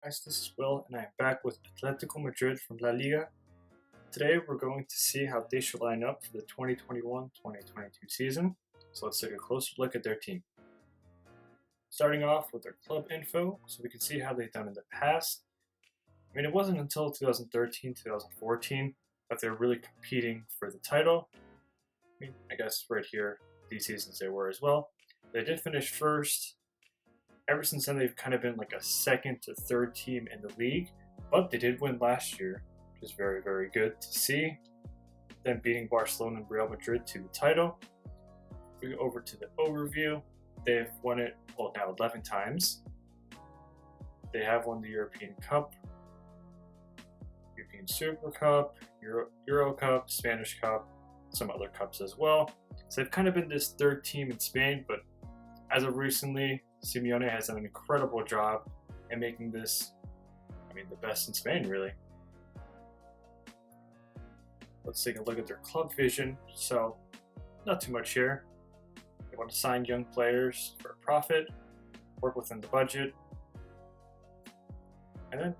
Guys, this is Will, and I am back with Atletico Madrid from La Liga. Today, we're going to see how they should line up for the 2021-2022 season. So let's take a closer look at their team. Starting off with their club info, so we can see how they've done in the past. I mean, it wasn't until 2013-2014 that they're really competing for the title. I guess right here, these seasons they were as well. They did finish first. Ever since then, they've kind of been like a second to third team in the league, but they did win last year, which is very, very good to see. Then beating Barcelona and Real Madrid to the title. We go over to the overview. They've won it, well, now 11 times. They have won the European Cup, European Super Cup, Euro Cup, Spanish Cup, some other cups as well. So they've kind of been this third team in Spain, but as of recently, Simeone has done an incredible job in making this, the best in Spain, really. Let's take a look at their club vision. So, not too much here. They want to sign young players for a profit, work within the budget, and then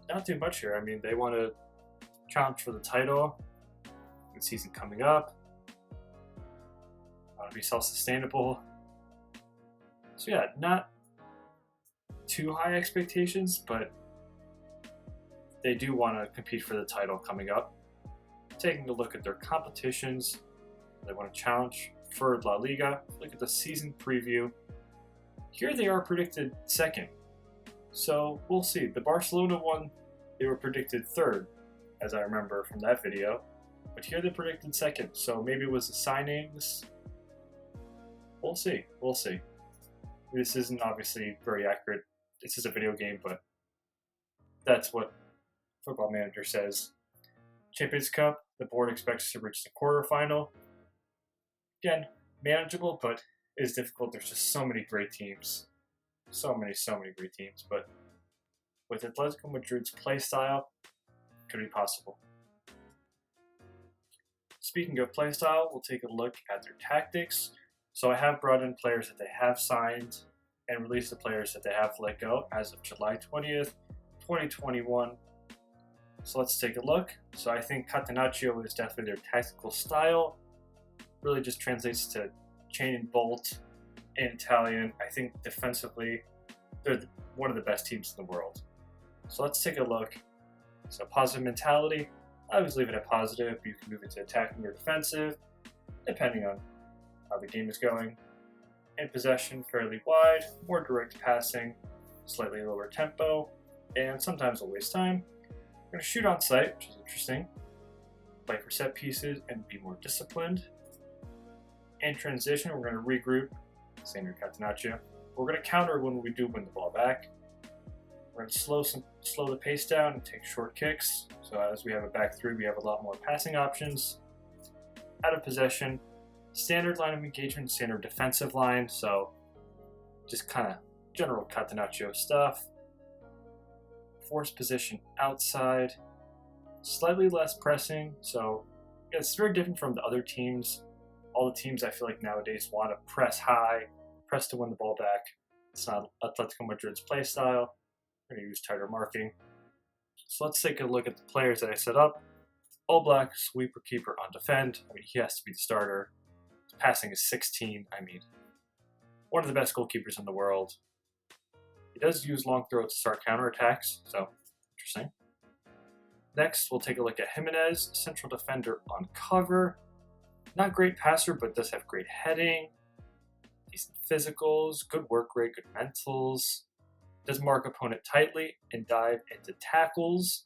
not too much here. They want to challenge for the title, the season coming up, want to be self-sustainable. So yeah, not too high expectations, but they do want to compete for the title coming up. Taking a look at their competitions, they want to challenge for La Liga. Look at the season preview. Here they are predicted second. So we'll see. The Barcelona one, they were predicted third, as I remember from that video. But here they predicted second, so maybe it was the signings. We'll see. This isn't obviously very accurate. This is a video game, but that's what Football Manager says. Champions Cup, the board expects to reach the quarterfinal. Again, manageable, but it is difficult. There's just so many great teams. So many great teams. But with Atletico Madrid's play style, it could be possible. Speaking of play style, we'll take a look at their tactics. So I have brought in players that they have signed and released the players that they have let go as of July 20th, 2021. So let's take a look. So I think Catenaccio is definitely their tactical style. Really just translates to chain and bolt in Italian. I think defensively, they're one of the best teams in the world. So let's take a look. So positive mentality, I always leave it at positive. You can move it to attacking or defensive, depending on how the game is going. In possession, fairly wide, more direct passing, slightly lower tempo, and sometimes will waste time. We're going to shoot on sight, which is interesting. Play for set pieces and be more disciplined. In transition, we're going to regroup, same as Catenaccio. We're going to counter when we do win the ball back. We're going to slow the pace down and take short kicks. So as we have a back three, we have a lot more passing options. Out of possession, standard line of engagement, standard defensive line, so just kind of general Catenaccio stuff. Force position outside, slightly less pressing, so yeah, it's very different from the other teams. All the teams I feel like nowadays want to press high, press to win the ball back. It's not Atletico Madrid's play style. We're going to use tighter marking. So let's take a look at the players that I set up. All black, sweeper, keeper on defend. He has to be the starter. His passing is 16. One of the best goalkeepers in the world. He does use long throws to start counterattacks, so interesting. Next, we'll take a look at Jimenez, central defender on cover. Not great passer, but does have great heading, decent physicals, good work rate, good mentals. Does mark opponent tightly and dive into tackles.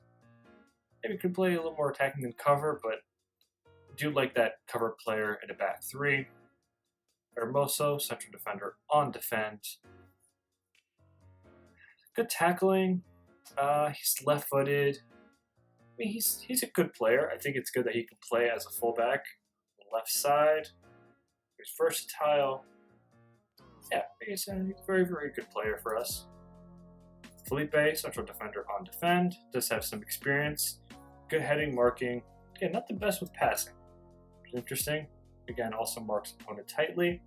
Maybe could play a little more attacking than cover, but I do like that cover player in a back three. Hermoso, central defender on defend. Good tackling. He's left-footed. He's a good player. I think it's good that he can play as a fullback on the left side. He's versatile. Yeah, he's a very, very good player for us. Felipe, central defender on defend, does have some experience, good heading, marking. Again, not the best with passing, which is interesting. Again, also marks opponent tightly.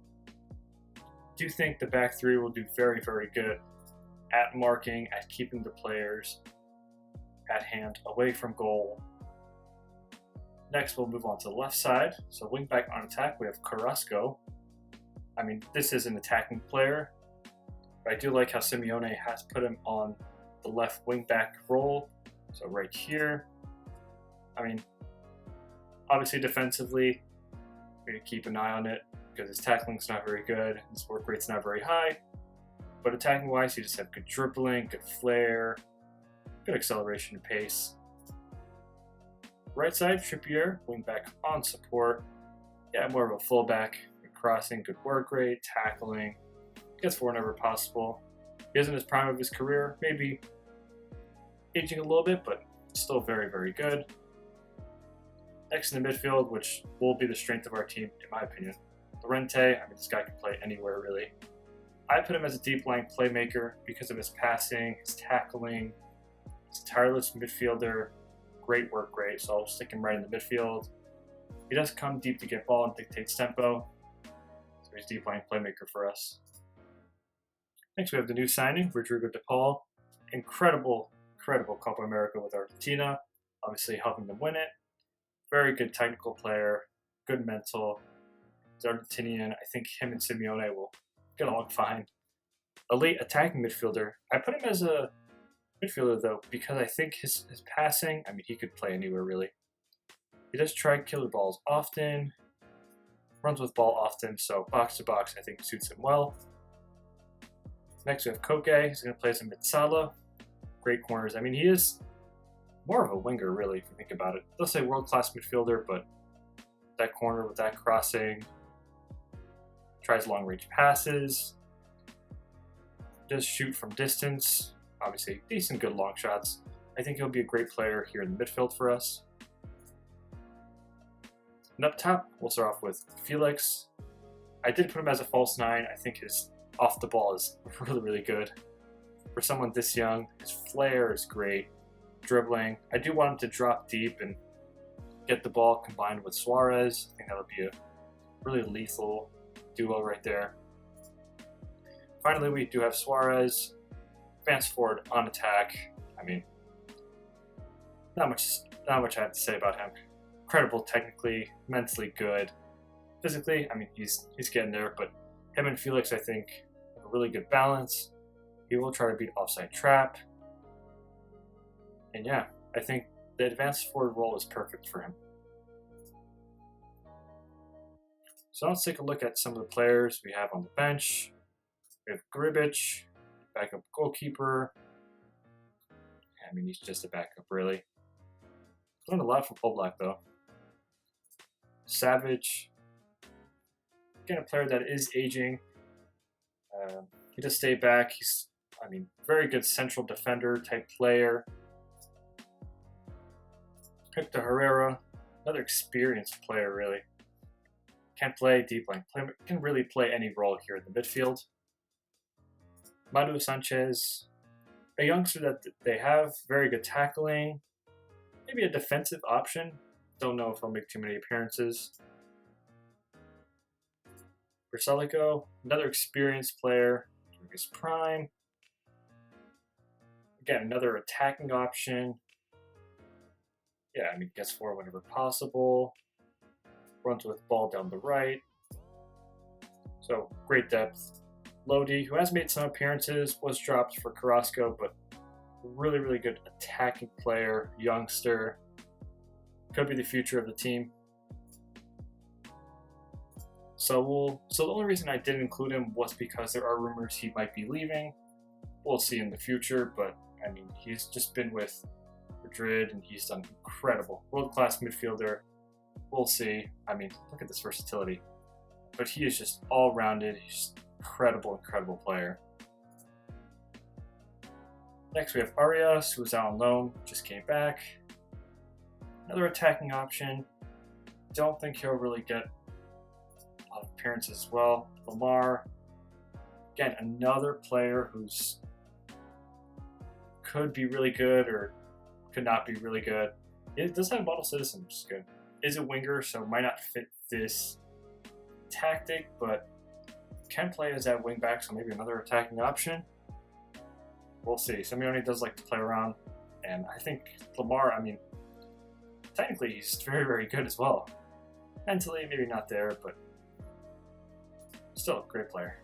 Do think the back three will do very, very good at marking, at keeping the players at hand away from goal. Next, we'll move on to the left side. So wing back on attack, we have Carrasco. I mean, this is an attacking player, but I do like how Simeone has put him on the left wing back role. So right here, I mean, obviously defensively, we need to keep an eye on it because his tackling's not very good, his work rate's not very high. But attacking wise, you just have good dribbling, good flair, good acceleration and pace. Right side, Trippier, wing back on support. Yeah, more of a fullback, good crossing, good work rate, tackling, gets forward whenever possible. He is in his prime of his career, maybe aging a little bit, but still very, very good. Next in the midfield, which will be the strength of our team, in my opinion. Llorente, I mean, this guy can play anywhere, really. I put him as a deep-lying playmaker because of his passing, his tackling, his tireless midfielder, great work rate, so I'll stick him right in the midfield. He does come deep to get ball and dictates tempo, so he's deep-lying playmaker for us. Next, we have the new signing, Rodrigo de Paul. Incredible Copa America with Argentina, obviously helping them win it. Very good technical player, good mental. He's Argentinian. I think him and Simeone will get along fine. Elite attacking midfielder. I put him as a midfielder though because I think his passing, I mean, he could play anywhere really. He does try killer balls often, runs with ball often, so box to box I think suits him well. Next we have Koke. He's going to play as a mid-sala. Great corners. I mean, he is more of a winger really if you think about it. They'll say world-class midfielder, but that corner with that crossing, tries long-range passes, does shoot from distance, obviously decent good long shots. I think he'll be a great player here in the midfield for us. And up top, we'll start off with Felix. I did put him as a false nine. I think his off the ball is really, really good. For someone this young, his flair is great. Dribbling. I do want him to drop deep and get the ball combined with Suarez. I think that would be a really lethal duo right there. Finally, we do have Suarez. Advance forward on attack. I mean, not much I have to say about him. Incredible technically, mentally good. Physically, I mean, he's getting there, but him and Felix, I think, have a really good balance. He will try to beat offside trap. And yeah, I think the advanced forward role is perfect for him. So let's take a look at some of the players we have on the bench. We have Gribic, backup goalkeeper. I mean, he's just a backup, really. Learned a lot from Oblak, though. Savage. Again, a player that is aging. He does stay back. He's, I mean, very good central defender type player. Hector Herrera, another experienced player, really. Can play deep line, can really play any role here in the midfield. Madu Sanchez, a youngster that they have, very good tackling, maybe a defensive option. Don't know if he'll make too many appearances. Bercelico, another experienced player in his prime. Again, another attacking option. Yeah, I mean, gets forward whenever possible. Runs with ball down the right. So, great depth. Lodi, who has made some appearances, was dropped for Carrasco, but really, really good attacking player, youngster. Could be the future of the team. So the only reason I didn't include him was because there are rumors he might be leaving. We'll see in the future, but I mean, he's just been with Madrid and he's done incredible. World-class midfielder. We'll see. I mean, look at this versatility. But he is just all-rounded. He's incredible player. Next, we have Arias, who was out on loan, just came back. Another attacking option. Don't think he'll really get a lot of appearances as well. Lamar, again, another player who's could be really good or could not be really good. It does have model citizen, which is good. Is a winger, so might not fit this tactic, but can play as that wing back, so maybe another attacking option. we'll see. Simeone does like to play around, and I think Lamar, I mean, technically he's very, very good as well. Mentally, maybe not there, but still a great player.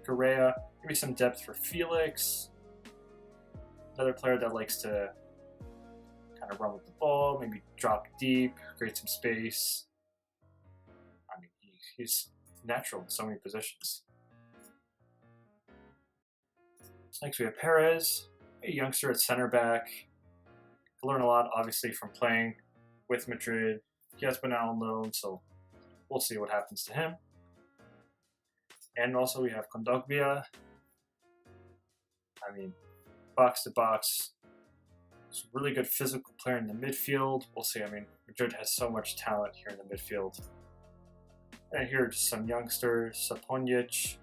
Correa, maybe some depth for Felix. Another player that likes to kind of run with the ball, maybe drop deep, create some space. I mean, he's natural in so many positions. Next we have Perez, a youngster at center back. He'll learn a lot, obviously, from playing with Madrid. He has been out on loan, so we'll see what happens to him. And also we have Kondogbia. I mean, box to box. He's a really good physical player in the midfield. We'll see. I mean, Madrid has so much talent here in the midfield. And here are just some youngsters. Saponic,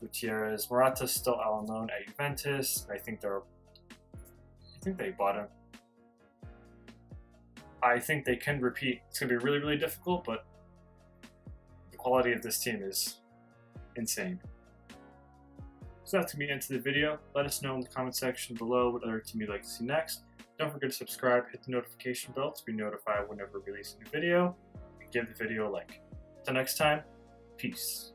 Gutierrez. Morata's still out on loan at Juventus. I think they bought him. I think they can repeat. It's going to be really, really difficult, but the quality of this team is insane. So that's going to be the end of the video. Let us know in the comment section below what other team you'd like to see next. Don't forget to subscribe, hit the notification bell to be notified whenever we release a new video, and give the video a like. Until next time, peace.